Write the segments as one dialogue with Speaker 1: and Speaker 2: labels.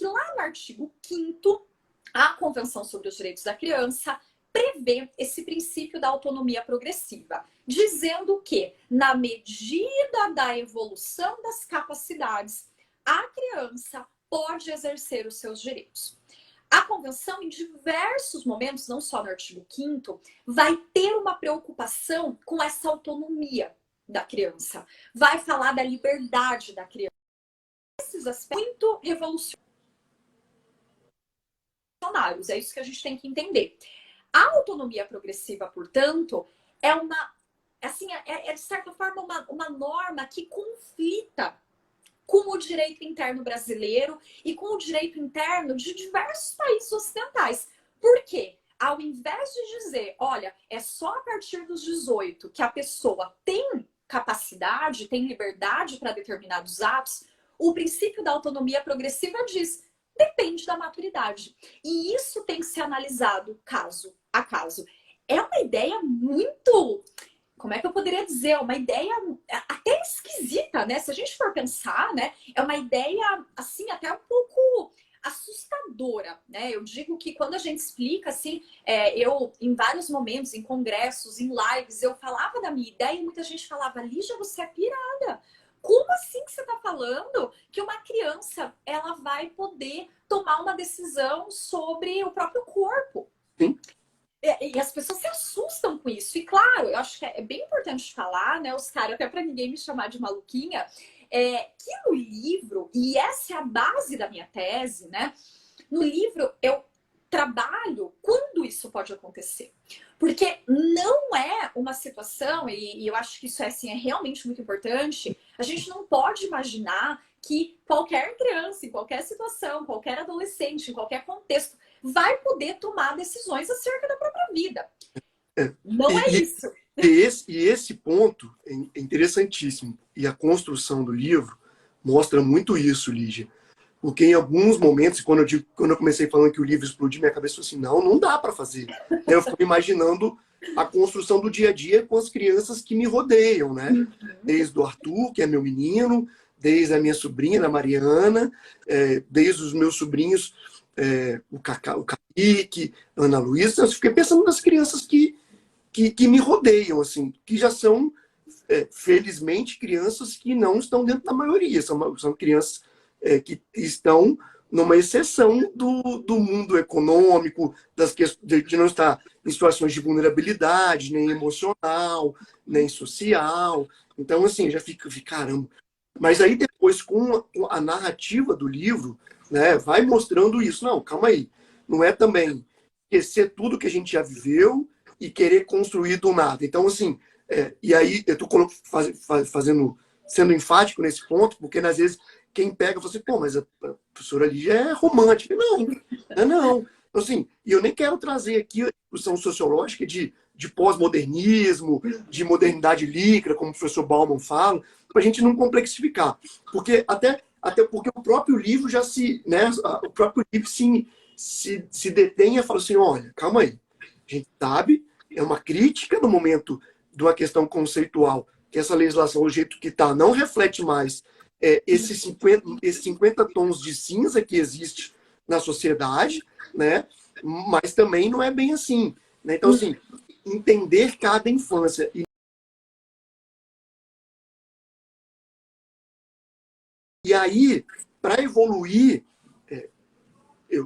Speaker 1: que lá no artigo 5º, a Convenção sobre os Direitos da Criança prevê esse princípio da autonomia progressiva, dizendo que, na medida da evolução das capacidades, a criança pode exercer os seus direitos. A Convenção, em diversos momentos, não só no artigo 5º, vai ter uma preocupação com essa autonomia da criança. Vai falar da liberdade da criança. Esses aspectos muito revolucionários. É isso que a gente tem que entender. A autonomia progressiva, portanto, é uma, assim, de certa forma uma norma que conflita com o direito interno brasileiro e com o direito interno de diversos países ocidentais. Por quê? Ao invés de dizer, olha, é só a partir dos 18 que a pessoa tem capacidade, tem liberdade para determinados atos, o princípio da autonomia progressiva diz, depende da maturidade. E isso tem que ser analisado caso a caso. É uma ideia muito... Como é que eu poderia dizer? Uma ideia até esquisita, né? Se a gente for pensar, né? É uma ideia, assim, até um pouco assustadora, né? Eu digo que quando a gente explica, assim, eu, em vários momentos, em congressos, em lives, eu falava da minha ideia e muita gente falava, Lígia, você é pirada. Como assim que você está falando que uma criança, ela vai poder tomar uma decisão sobre o próprio corpo?
Speaker 2: Sim.
Speaker 1: E as pessoas se assustam com isso. E claro, eu acho que é bem importante falar, né, os caras, até para ninguém me chamar de maluquinha, que no livro, e essa é a base da minha tese, né? No livro eu trabalho quando isso pode acontecer. Porque não é uma situação, e eu acho que isso assim, é realmente muito importante, a gente não pode imaginar que qualquer criança, em qualquer situação, qualquer adolescente, em qualquer contexto, vai poder tomar decisões acerca da própria vida. Não é isso.
Speaker 2: E esse ponto é interessantíssimo. E a construção do livro mostra muito isso, Lígia. Porque em alguns momentos, quando eu comecei falando que o livro explodiu, minha cabeça falou assim, não dá para fazer. Eu fico imaginando a construção do dia a dia com as crianças que me rodeiam, né? Desde o Arthur, que é meu menino, desde a minha sobrinha, a Mariana, desde os meus sobrinhos, o Kaique, a Ana Luísa. Eu fiquei pensando nas crianças que me rodeiam, assim, que já são, felizmente, crianças que não estão dentro da maioria. São crianças que estão numa exceção do mundo econômico, de não estar em situações de vulnerabilidade, nem emocional, nem social. Então, assim, já fica, caramba. Mas aí depois, com a narrativa do livro, né, vai mostrando isso. Não, calma aí. Não é também esquecer tudo que a gente já viveu e querer construir do nada. Então, assim, e aí eu estou sendo enfático nesse ponto, porque às vezes quem pega fala assim, pô, mas a professora Lígia é romântica. Não. Então, assim, e eu nem quero trazer aqui a discussão sociológica de pós-modernismo, de modernidade líquida, como o professor Bauman fala, para a gente não complexificar. Porque até porque o próprio livro já o próprio livro se detém e fala assim, olha, calma aí, a gente sabe, é uma crítica no momento de uma questão conceitual, que essa legislação, o jeito que está, não reflete mais esses 50 tons de cinza que existe na sociedade, né? Mas também não é bem assim. Né? Então, assim, entender cada infância. E aí, para evoluir,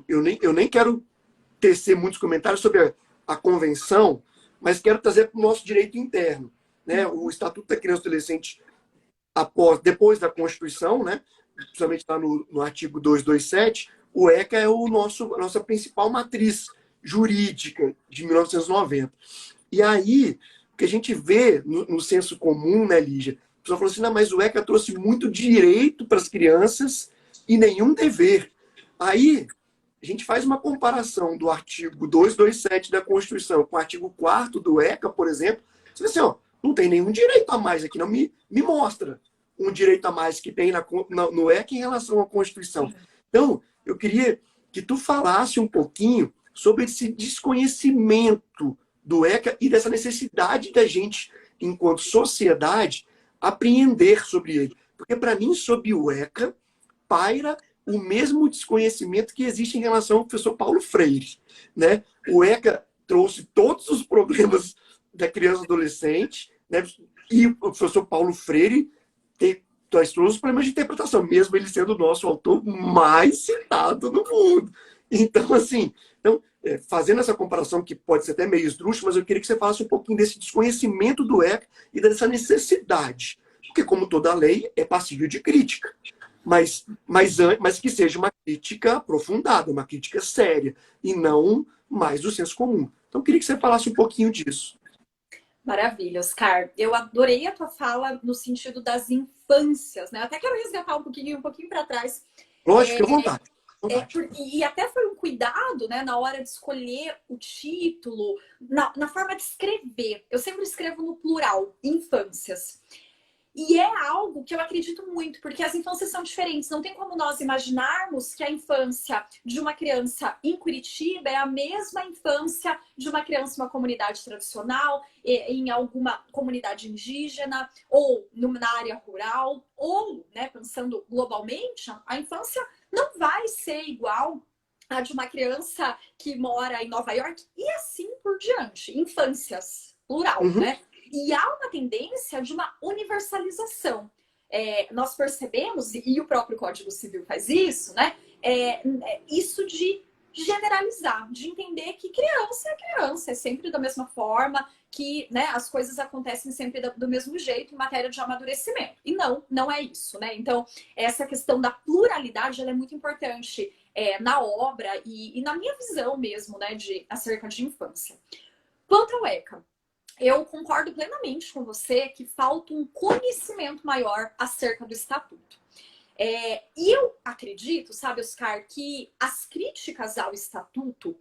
Speaker 2: eu nem quero tecer muitos comentários sobre a convenção, mas quero trazer para o nosso direito interno. Né? O Estatuto da Criança e do Adolescente, depois da Constituição, né? Principalmente lá no artigo 227, o ECA é a nossa principal matriz jurídica de 1990. E aí, o que a gente vê no senso comum, né, Lígia? A pessoa falou assim, não, mas o ECA trouxe muito direito para as crianças e nenhum dever. Aí, a gente faz uma comparação do artigo 227 da Constituição com o artigo 4º do ECA, por exemplo. Você vê assim, ó, não tem nenhum direito a mais aqui, não me mostra um direito a mais que tem no ECA em relação à Constituição. Então, eu queria que tu falasse um pouquinho sobre esse desconhecimento do ECA e dessa necessidade da gente, enquanto sociedade, apreender sobre ele. Porque, para mim, sobre o ECA, paira o mesmo desconhecimento que existe em relação ao professor Paulo Freire, né? O ECA trouxe todos os problemas da criança e adolescente, né? E o professor Paulo Freire trouxe os problemas de interpretação, mesmo ele sendo o nosso autor mais citado no mundo. Então, assim, fazendo essa comparação que pode ser até meio esdrúxula, mas eu queria que você falasse um pouquinho desse desconhecimento do ECA e dessa necessidade. Porque, como toda lei, é passível de crítica. Mas que seja uma crítica aprofundada, uma crítica séria, e não mais do senso comum. Então, eu queria que você falasse um pouquinho disso.
Speaker 1: Maravilha, Oscar. Eu adorei a tua fala no sentido das infâncias, né? Eu até quero resgatar um pouquinho para trás.
Speaker 2: Lógico, à vontade.
Speaker 1: E até foi um cuidado, né, na hora de escolher o título, na forma de escrever. Eu sempre escrevo no plural, infâncias. E é algo que eu acredito muito, porque as infâncias são diferentes. Não tem como nós imaginarmos que a infância de uma criança em Curitiba é a mesma infância de uma criança em uma comunidade tradicional, em alguma comunidade indígena, ou na área rural, ou, né, pensando globalmente, a infância não vai ser igual a de uma criança que mora em Nova York, e assim por diante. Infâncias, plural, né? E há uma tendência de uma universalização. Nós percebemos, e o próprio Código Civil faz isso, né? Isso de generalizar, de entender que criança é criança, é sempre da mesma forma, que, né, as coisas acontecem sempre do mesmo jeito em matéria de amadurecimento. E não é isso, né? Então, essa questão da pluralidade, ela é muito importante na obra e na minha visão mesmo, né, acerca de infância. Quanto ao ECA, eu concordo plenamente com você que falta um conhecimento maior acerca do Estatuto. E eu acredito, sabe, Oscar, que as críticas ao Estatuto,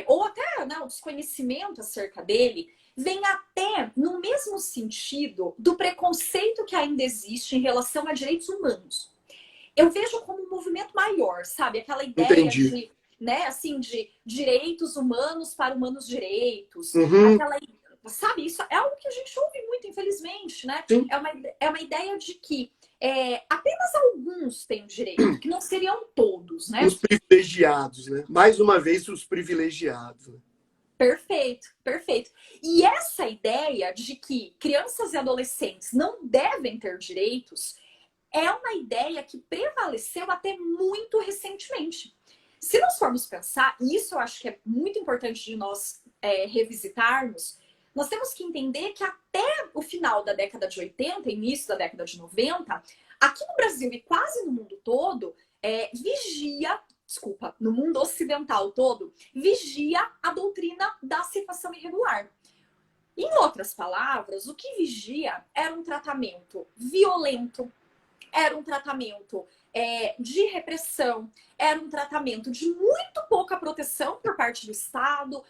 Speaker 1: ou até, né, o desconhecimento acerca dele, vem até no mesmo sentido do preconceito que ainda existe em relação a direitos humanos. Eu vejo como um movimento maior, sabe? Aquela ideia de, né, assim, de direitos humanos para humanos direitos, aquela, sabe, isso é algo que a gente ouve muito, infelizmente, né? É uma ideia de que apenas alguns têm direito, que não seriam todos, né?
Speaker 2: Os privilegiados, né? Mais uma vez, os privilegiados. Né?
Speaker 1: Perfeito, perfeito. E essa ideia de que crianças e adolescentes não devem ter direitos é uma ideia que prevaleceu até muito recentemente. Se nós formos pensar, e isso eu acho que é muito importante de nós revisitarmos, nós temos que entender que até o final da década de 80, início da década de 90, aqui no Brasil e quase no mundo todo, no mundo ocidental todo, vigia a doutrina da situação irregular. Em outras palavras, o que vigia era um tratamento violento, era um tratamento de repressão, era um tratamento de muito pouca proteção por parte do Estado,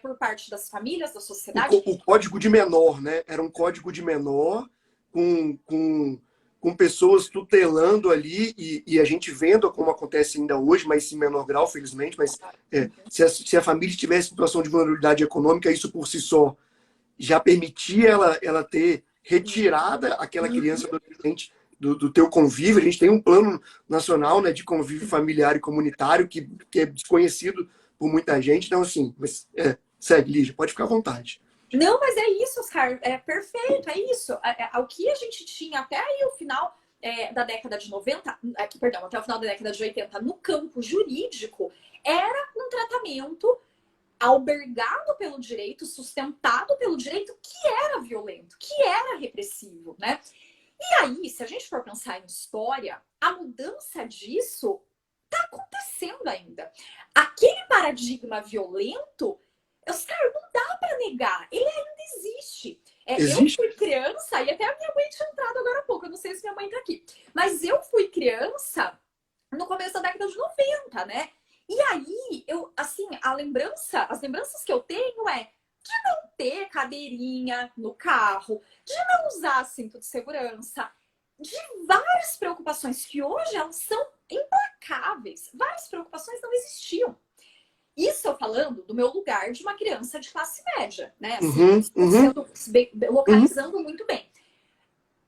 Speaker 1: por parte das famílias, da sociedade.
Speaker 2: O código de menor, né? Era um código de menor com pessoas tutelando ali e a gente vendo como acontece ainda hoje, mas em menor grau, felizmente. Mas se a família estivesse em situação de vulnerabilidade econômica, isso por si só já permitia ela ter retirada aquela criança adolescente do teu convívio. A gente tem um plano nacional, né, de convívio familiar e comunitário que é desconhecido por muita gente. Então, assim, segue, Lígia, pode ficar à vontade.
Speaker 1: Não, mas é isso, Oscar. É perfeito, é isso. O que a gente tinha até aí o final da década de 90, perdão, até o final da década de 80, no campo jurídico, era um tratamento albergado pelo direito, sustentado pelo direito, que era violento, que era repressivo, né? E aí, se a gente for pensar em história, a mudança disso está acontecendo ainda. Aquele paradigma violento, Oscar, não dá para negar, ele ainda existe.
Speaker 2: Existe?
Speaker 1: Eu fui criança, e até a minha mãe tinha entrado agora há pouco, eu não sei se minha mãe está aqui, mas eu fui criança no começo da década de 90, né? E aí, as lembranças que eu tenho de não ter cadeirinha no carro, de não usar cinto de segurança, de várias preocupações que hoje elas são implacáveis. Várias preocupações não existiam. Isso eu falando do meu lugar de uma criança de classe média, né? Assim, localizando muito bem.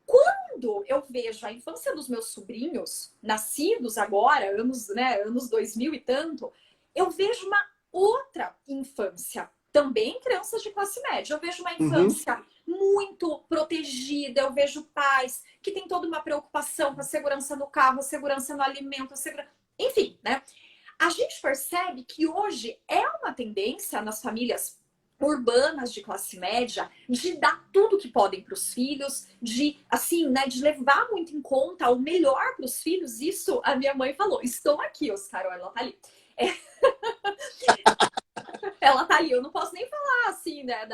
Speaker 1: Quando quando eu vejo a infância dos meus sobrinhos, nascidos agora, anos 2000 e tanto, eu vejo uma outra infância. Também crianças de classe média. Eu vejo uma infância muito protegida, eu vejo pais que têm toda uma preocupação com a segurança no carro, a segurança no alimento, enfim, né? A gente percebe que hoje é uma tendência nas famílias urbanas de classe média de dar tudo que podem para os filhos, de assim, né, de levar muito em conta o melhor para os filhos. Isso a minha mãe falou. Estou aqui, Oscar, olha, ela tá ali. Ela tá ali, eu não posso nem falar assim, né,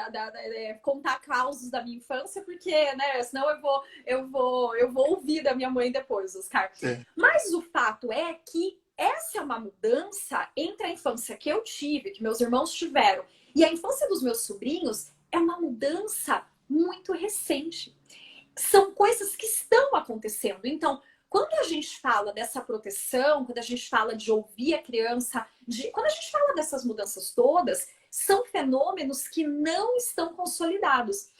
Speaker 1: contar causos da minha infância, porque, né, senão eu vou ouvir da minha mãe depois, Oscar. Mas o fato é que essa é uma mudança entre a infância que eu tive, que meus irmãos tiveram, e a infância dos meus sobrinhos é uma mudança muito recente. São coisas que estão acontecendo. Então, quando a gente fala dessa proteção, quando a gente fala de ouvir a criança, quando a gente fala dessas mudanças todas, são fenômenos que não estão consolidados.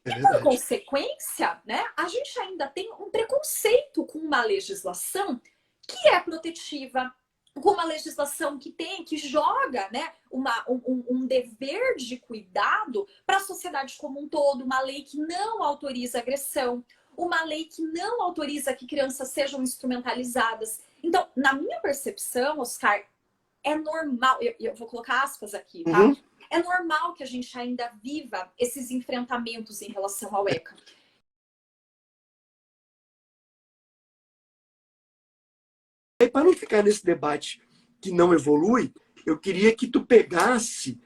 Speaker 1: E por consequência, né, a gente ainda tem um preconceito com uma legislação que é protetiva, com uma legislação que joga, né, um dever de cuidado para a sociedade como um todo, uma lei que não autoriza agressão, uma lei que não autoriza que crianças sejam instrumentalizadas. Então, na minha percepção, Oscar, é normal, eu vou colocar aspas aqui, tá? É normal que a gente ainda viva esses enfrentamentos em relação ao ECA.
Speaker 2: E para não ficar nesse debate que não evolui, eu queria que tu pegasse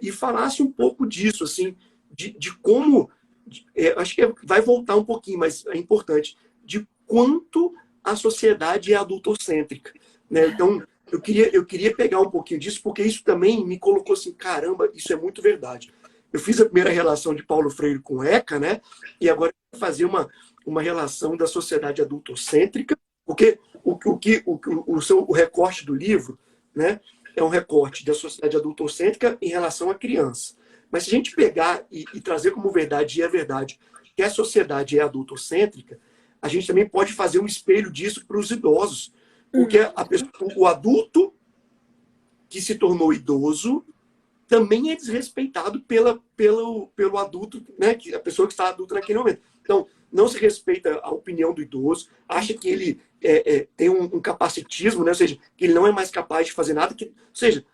Speaker 2: e falasse um pouco disso, assim, de como, acho que vai voltar um pouquinho, mas é importante, de quanto a sociedade é adultocêntrica, né? Então, eu queria pegar um pouquinho disso, porque isso também me colocou assim, caramba, isso é muito verdade. Eu fiz a primeira relação de Paulo Freire com ECA, né? E agora eu vou fazer uma relação da sociedade adultocêntrica, porque o recorte do livro, né, é um recorte da sociedade adultocêntrica em relação à criança. Mas se a gente pegar e trazer como verdade, e é verdade, que a sociedade é adultocêntrica, a gente também pode fazer um espelho disso para os idosos. Porque o adulto que se tornou idoso também é desrespeitado pelo adulto, né, a pessoa que está adulta naquele momento. Então, não se respeita a opinião do idoso, acha que ele tem um capacitismo, né, ou seja, que ele não é mais capaz de fazer nada, ou seja,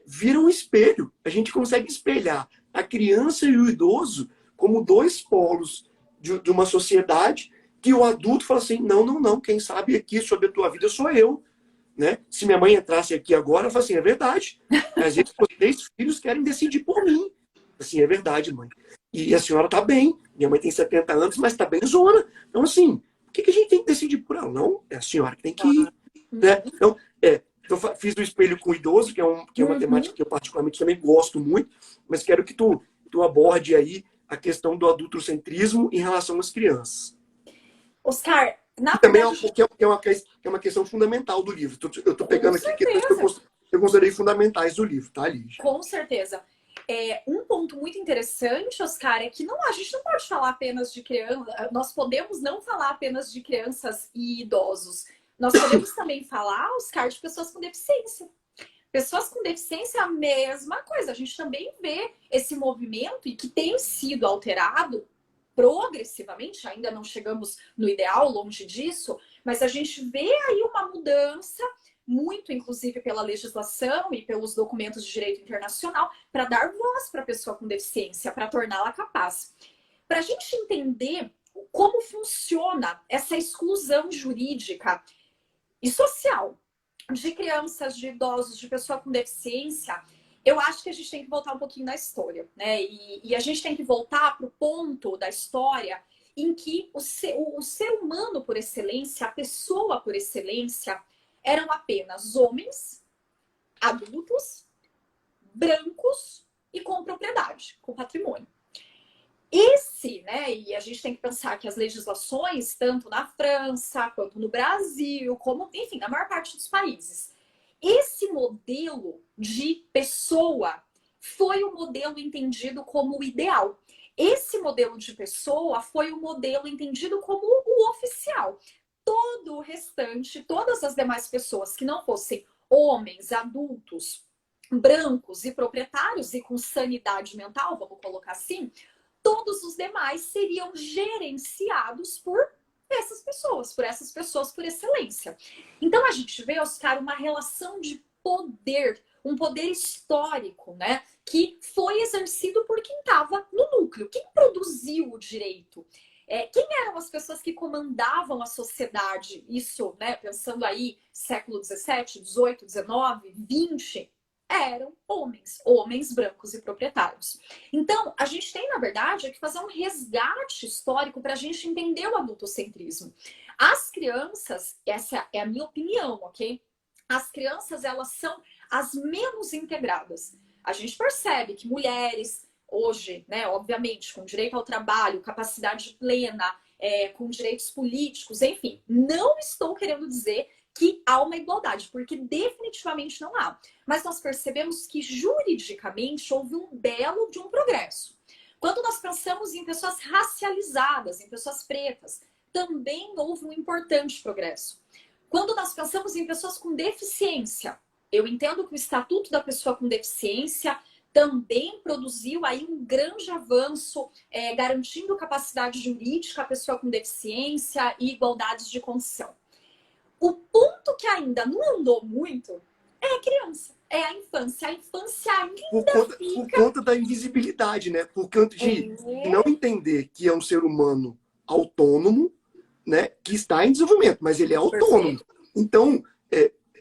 Speaker 2: vira um espelho. A gente consegue espelhar a criança e o idoso como dois polos de uma sociedade que o adulto fala assim, não, quem sabe aqui sobre a tua vida sou eu. Né? Se minha mãe entrasse aqui agora, eu falo assim, é verdade. Às vezes, os 3 filhos querem decidir por mim. Assim, é verdade, mãe. E a senhora tá bem. Minha mãe tem 70 anos, mas tá bem zona. Então, assim, por que a gente tem que decidir por ela? Não, é a senhora que tem que ir. Né? Então, eu fiz o espelho com o idoso, que é uma temática que eu particularmente também gosto muito, mas quero que tu aborde aí a questão do adultocentrismo em relação às crianças.
Speaker 1: Oscar,
Speaker 2: também é uma questão fundamental do livro. Eu estou pegando aqui questões que eu considerei fundamentais do livro, tá, Lígia?
Speaker 1: Com certeza. Um ponto muito interessante, Oscar, é que a gente não pode falar apenas de crianças, nós podemos não falar apenas de crianças e idosos. Nós podemos também falar, Oscar, de pessoas com deficiência. Pessoas com deficiência é a mesma coisa. A gente também vê esse movimento e que tem sido alterado progressivamente, ainda não chegamos no ideal, longe disso, mas a gente vê aí uma mudança, muito inclusive pela legislação e pelos documentos de direito internacional, para dar voz para a pessoa com deficiência, para torná-la capaz. Para a gente entender como funciona essa exclusão jurídica e social de crianças, de idosos, de pessoa com deficiência, eu acho que a gente tem que voltar um pouquinho na história, né? E a gente tem que voltar para o ponto da história em que o ser humano por excelência, a pessoa por excelência, eram apenas homens, adultos, brancos e com propriedade, com patrimônio. Né? E a gente tem que pensar que as legislações, tanto na França, quanto no Brasil, como, enfim, na maior parte dos países, esse modelo de pessoa foi o modelo entendido como o ideal. Esse modelo de pessoa foi o modelo entendido como o oficial. Todo o restante, todas as demais pessoas que não fossem homens, adultos, brancos e proprietários e com sanidade mental, vamos colocar assim, todos os demais seriam gerenciados por essas pessoas por excelência. Então a gente vê, Oscar, uma relação de poder, um poder histórico, né? Que foi exercido por quem estava no núcleo, quem produziu o direito. Quem eram as pessoas que comandavam a sociedade? Isso, né? Pensando aí, século XVII, XVIII, XIX, XX, eram homens brancos e proprietários. Então, a gente tem, na verdade, que fazer um resgate histórico para a gente entender o adultocentrismo. As crianças, essa é a minha opinião, ok? As crianças, elas são as menos integradas. A gente percebe que mulheres, hoje, né, obviamente, com direito ao trabalho, capacidade plena, com direitos políticos, enfim, não estou querendo dizer que há uma igualdade, porque definitivamente não há. Mas nós percebemos que juridicamente houve um belo de um progresso. Quando nós pensamos em pessoas racializadas, em pessoas pretas, também houve um importante progresso. Quando nós pensamos em pessoas com deficiência, eu entendo que o Estatuto da Pessoa com Deficiência também produziu aí um grande avanço, garantindo capacidade jurídica à pessoa com deficiência e igualdades de condição. O ponto que ainda não andou muito é a criança, é a infância. A infância ainda
Speaker 2: Por conta da invisibilidade, né? Por conta de não entender que é um ser humano autônomo, né? Que está em desenvolvimento, mas ele é autônomo. Perfeito. Então,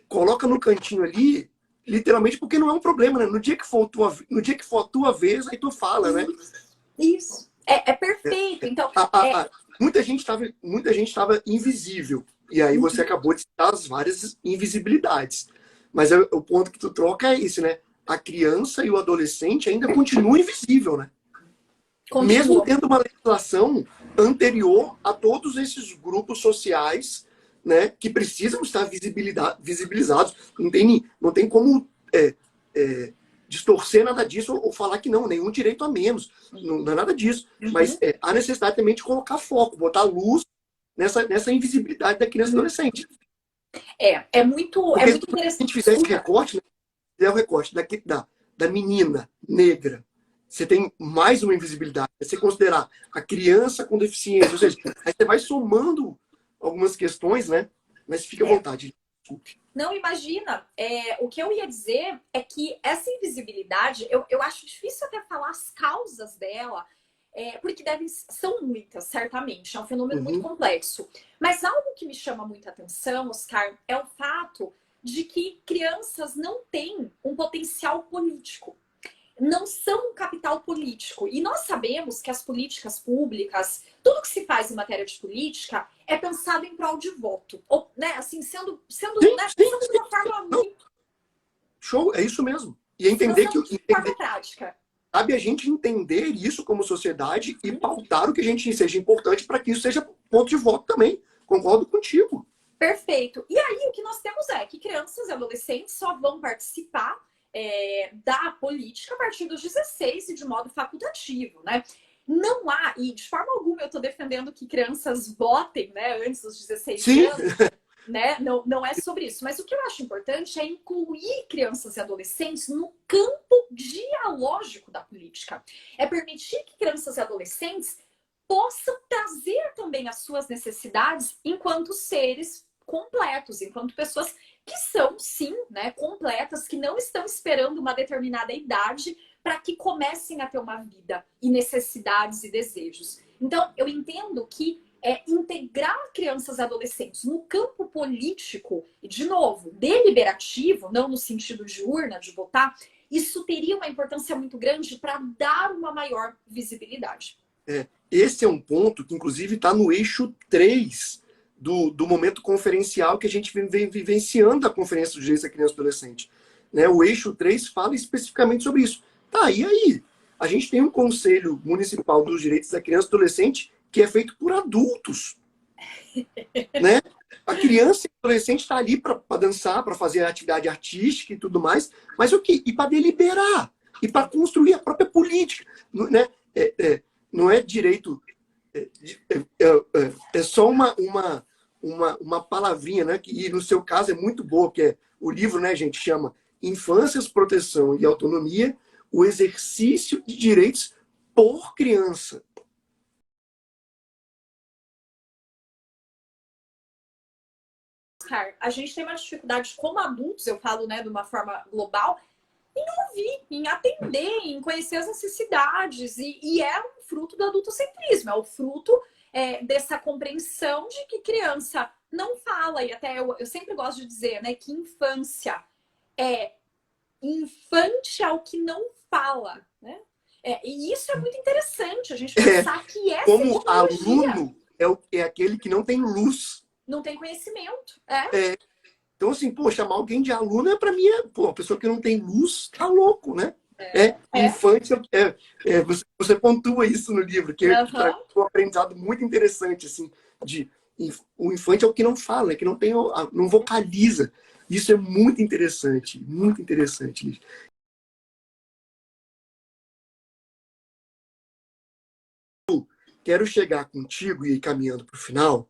Speaker 2: coloca no cantinho ali, literalmente, porque não é um problema, né? No dia que for a tua vez, aí tu fala, né?
Speaker 1: Isso. É perfeito. Então,
Speaker 2: muita gente estava invisível. E aí você acabou de citar as várias invisibilidades. Mas o ponto que tu troca é esse, né? A criança e o adolescente ainda continuam invisível, né? Mesmo tendo uma legislação anterior a todos esses grupos sociais, né, que precisam estar visibilizados. Não tem como distorcer nada disso ou falar que não, nenhum direito a menos. Não é nada disso. Mas há necessidade também de colocar foco, botar luz nessa invisibilidade da criança e adolescente.
Speaker 1: É muito interessante.
Speaker 2: Se a gente fizer esse recorte, né, fizer o recorte da menina negra, você tem mais uma invisibilidade. Você considerar a criança com deficiência, ou seja, aí você vai somando algumas questões, né? Mas fica à vontade. Desculpe.
Speaker 1: Não, imagina. O que eu ia dizer é que essa invisibilidade, eu acho difícil até falar as causas dela, porque são muitas, certamente. É um fenômeno muito complexo. Mas algo que me chama muita atenção, Oscar, é o fato de que crianças não têm um potencial político. Não são um capital político. E nós sabemos que as políticas públicas, tudo que se faz em matéria de política é pensado em prol de voto. Ou, né, assim, sendo de uma forma muito...
Speaker 2: Show, é isso mesmo. E entender que...
Speaker 1: De forma prática.
Speaker 2: Cabe a gente entender isso como sociedade e pautar o que a gente seja importante para que isso seja ponto de voto também. Concordo contigo.
Speaker 1: Perfeito. E aí o que nós temos é que crianças e adolescentes só vão participar da política a partir dos 16 e de modo facultativo, né? Não há, e de forma alguma eu estou defendendo que crianças votem, né, antes dos 16
Speaker 2: Sim.
Speaker 1: anos, né? Não é sobre isso. Mas o que eu acho importante é incluir crianças e adolescentes no campo dialógico da política. É permitir que crianças e adolescentes possam trazer também as suas necessidades enquanto seres completos, enquanto pessoas que são, sim, né, completas, que não estão esperando uma determinada idade para que comecem a ter uma vida e necessidades e desejos. Então, eu entendo que integrar crianças e adolescentes no campo político, e de novo, deliberativo, não no sentido de urna, de votar, isso teria uma importância muito grande para dar uma maior visibilidade.
Speaker 2: Esse é um ponto que, inclusive, está no eixo 3 do momento conferencial que a gente vem vivenciando da Conferência dos Direitos da Criança e do Adolescente. Né? O eixo 3 fala especificamente sobre isso. Tá, e aí? A gente tem um Conselho Municipal dos Direitos da Criança e do Adolescente que é feito por adultos. Né? A criança e o adolescente está ali para dançar, para fazer atividade artística e tudo mais, mas o quê? E para deliberar, e para construir a própria política. Né? não é direito, é só uma palavrinha, né? E no seu caso é muito boa, que é o livro, né, gente, chama Infâncias, Proteção e Autonomia, o exercício de direitos por criança.
Speaker 1: A gente tem uma dificuldade como adultos, eu falo, né, de uma forma global, em ouvir, em atender, em conhecer as necessidades. E é um fruto do adultocentrismo, é o fruto dessa compreensão de que criança não fala. E até eu sempre gosto de dizer, né, que infância é infante ao que não fala, né? E isso é muito interessante, a gente pensar que essa
Speaker 2: como
Speaker 1: tecnologia
Speaker 2: aluno é aquele que não tem luz.
Speaker 1: não tem conhecimento.
Speaker 2: Então, assim, pô, chamar alguém de aluno para mim pô, a pessoa que não tem luz tá louco, né? Infância, você pontua isso no livro, que para mim foi um aprendizado muito interessante, assim, o infante é o que não fala, que não tem, não vocaliza. Isso é muito interessante, Lígia. Quero chegar contigo e ir caminhando para o final.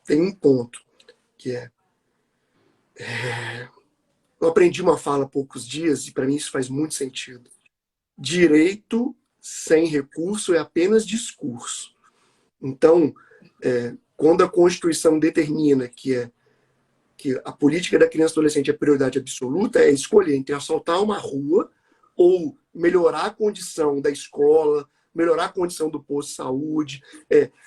Speaker 2: Tem um ponto que eu aprendi uma fala há poucos dias e para mim isso faz muito sentido. Direito sem recurso é apenas discurso. Então, quando a Constituição determina que a política da criança e adolescente é prioridade absoluta, é escolher entre assaltar uma rua ou melhorar a condição da escola, melhorar a condição do posto de saúde,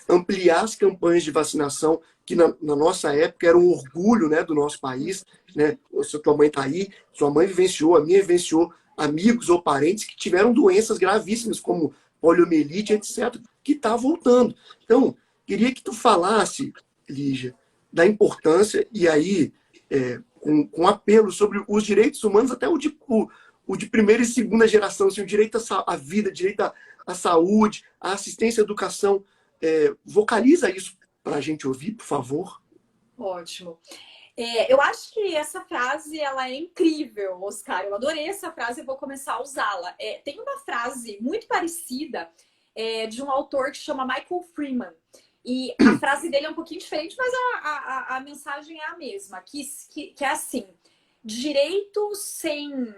Speaker 2: ampliar as campanhas de vacinação, que na nossa época era um orgulho, né, do nosso país. Né? Se tua mãe está aí, sua mãe vivenciou, a minha vivenciou, amigos ou parentes que tiveram doenças gravíssimas, como poliomielite, etc., que está voltando. Então, queria que tu falasse, Lígia, da importância, e aí, com apelo sobre os direitos humanos, até o de primeira e segunda geração, assim, o direito à vida, direito à saúde, à assistência à educação. Vocaliza isso para a gente ouvir, por favor.
Speaker 1: Ótimo. Eu acho que essa frase ela é incrível, Oscar. Eu adorei essa frase e vou começar a usá-la. Tem uma frase muito parecida de um autor que chama Michael Freeman. E a frase dele é um pouquinho diferente, mas a mensagem é a mesma. Que é assim: direito sem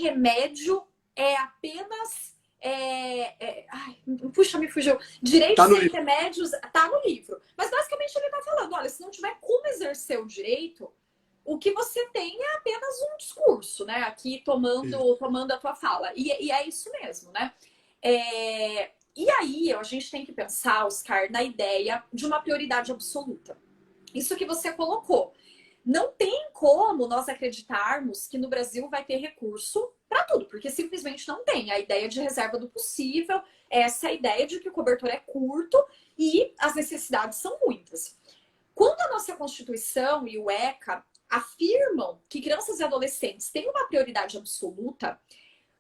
Speaker 1: remédio é apenas... Ai, puxa, me fugiu. Direito sem remédios tá no livro. Mas basicamente ele tá falando, olha, se não tiver como exercer o direito, o que você tem é apenas um discurso, né? Aqui tomando a tua fala. E é isso mesmo, né? E aí a gente tem que pensar, Oscar, na ideia de uma prioridade absoluta. Isso que você colocou. Não tem como nós acreditarmos que no Brasil vai ter recurso para tudo, porque simplesmente não tem. A ideia de reserva do possível, essa ideia de que o cobertor é curto e as necessidades são muitas. Quando a nossa Constituição e o ECA afirmam que crianças e adolescentes têm uma prioridade absoluta,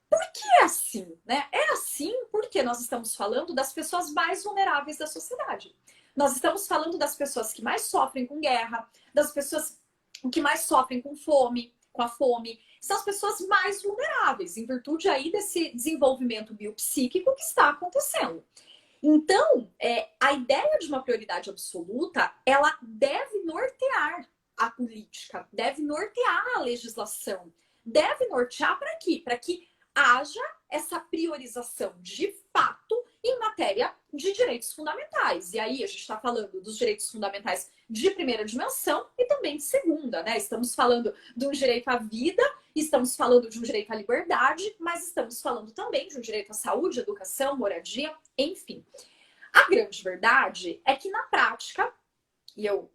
Speaker 1: por que é assim? Né? É assim porque nós estamos falando das pessoas mais vulneráveis da sociedade. Nós estamos falando das pessoas que mais sofrem com guerra, das pessoas que mais sofrem com a fome. São as pessoas mais vulneráveis, em virtude aí desse desenvolvimento biopsíquico que está acontecendo. Então, a ideia de uma prioridade absoluta, ela deve nortear a política, deve nortear a legislação, deve nortear para quê? Para que haja essa priorização de fato em matéria de direitos fundamentais. E aí a gente está falando dos direitos fundamentais de primeira dimensão e também de segunda, né? Estamos falando de um direito à vida, estamos falando de um direito à liberdade, mas estamos falando também de um direito à saúde, educação, moradia, enfim. A grande verdade é que na prática, e eu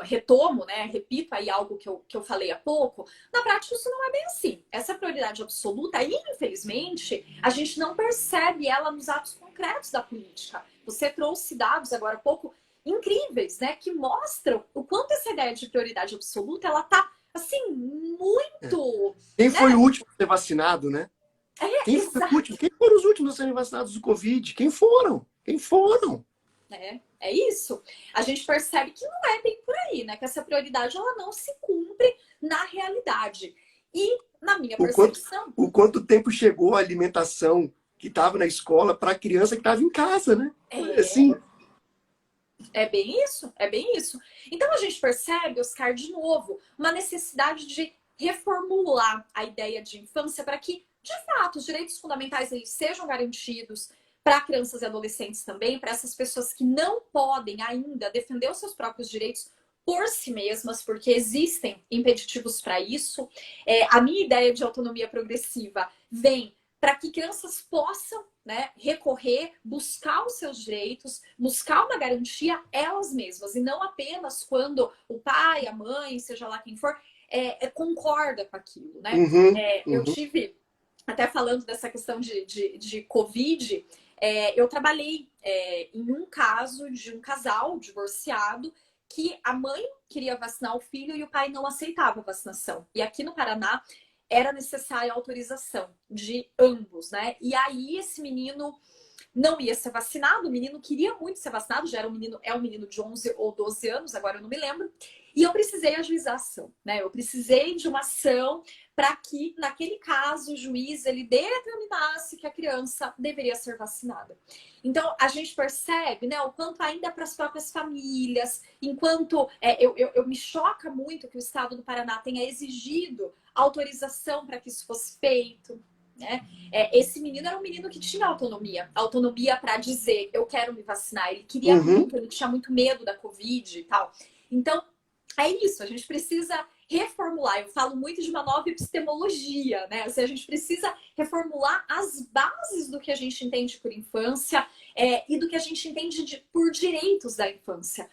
Speaker 1: retomo, né, repito aí algo que eu falei há pouco, na prática isso não é bem assim. Essa prioridade absoluta, infelizmente, a gente não percebe ela nos atos concretos da política. Você trouxe dados agora há pouco incríveis, né, que mostram o quanto essa ideia de prioridade absoluta, ela tá, assim, muito...
Speaker 2: Quem foi o último a ser vacinado, né? Quem foram os últimos a serem vacinados do Covid? Quem foram?
Speaker 1: É isso. A gente percebe que não é bem por aí, né? Que essa prioridade ela não se cumpre na realidade. E, na minha
Speaker 2: O quanto,
Speaker 1: percepção,
Speaker 2: o quanto tempo chegou a alimentação que estava na escola para a criança que estava em casa, né?
Speaker 1: é,
Speaker 2: Assim,
Speaker 1: é bem isso, é bem isso. Então a gente percebe, Oscar, de novo, uma necessidade de reformular a ideia de infância para que, de fato, os direitos fundamentais eles sejam garantidos para crianças e adolescentes também, para essas pessoas que não podem ainda defender os seus próprios direitos por si mesmas, porque existem impeditivos para isso. A minha ideia de autonomia progressiva vem para que crianças possam, né, recorrer, buscar os seus direitos, buscar uma garantia elas mesmas, e não apenas quando o pai, a mãe, seja lá quem for, concorda com aquilo, né?
Speaker 2: uhum,
Speaker 1: Eu
Speaker 2: uhum.
Speaker 1: tive, até falando dessa questão de Covid, eu trabalhei em um caso de um casal divorciado que a mãe queria vacinar o filho e o pai não aceitava a vacinação. E aqui no Paraná era necessária a autorização de ambos, né? E aí esse menino não ia ser vacinado, o menino queria muito ser vacinado, já era um menino, é um menino de 11 ou 12 anos, agora eu não me lembro, e eu precisei ajuizar a ação, né? Eu precisei de uma ação para que, naquele caso, o juiz ele determinasse que a criança deveria ser vacinada. Então, a gente percebe, né, o quanto ainda para as próprias famílias, enquanto eu me choca muito que o Estado do Paraná tenha exigido autorização para que isso fosse feito, né? Esse menino era um menino que tinha autonomia para dizer eu quero me vacinar. Ele queria
Speaker 2: Uhum.
Speaker 1: muito, ele tinha muito medo da Covid e tal. Então, é isso, a gente precisa reformular. Eu falo muito de uma nova epistemologia, né? Ou seja, a gente precisa reformular as bases do que a gente entende por infância e do que a gente entende por direitos da infância.